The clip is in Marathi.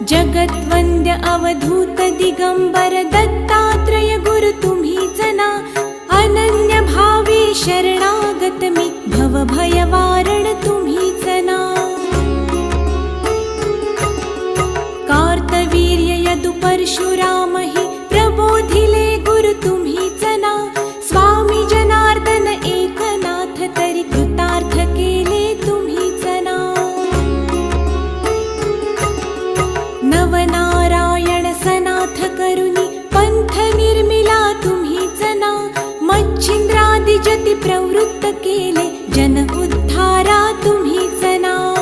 जगद्वन्द्य अवधूत दिगंबर दत्तात्रय गुरु तुम्हीच ना. अनन्य भावे शरणागत मी भवभयवारण तुम्हीच ना. कार्तवीर्य यदु परशुराम हि प्रबोधिले गुरु तुम्हीच ना. स्वामी जनार्दन एकनाथ तरी कृतार्थ केले तुम्हीच ना. नवनारायण सनाथ करुणी पंथ निर्मिला तुम्हीच ना. मच्छिंद्रादि जति प्रवृत्त केले जन उद्धारा तुम्हीच ना.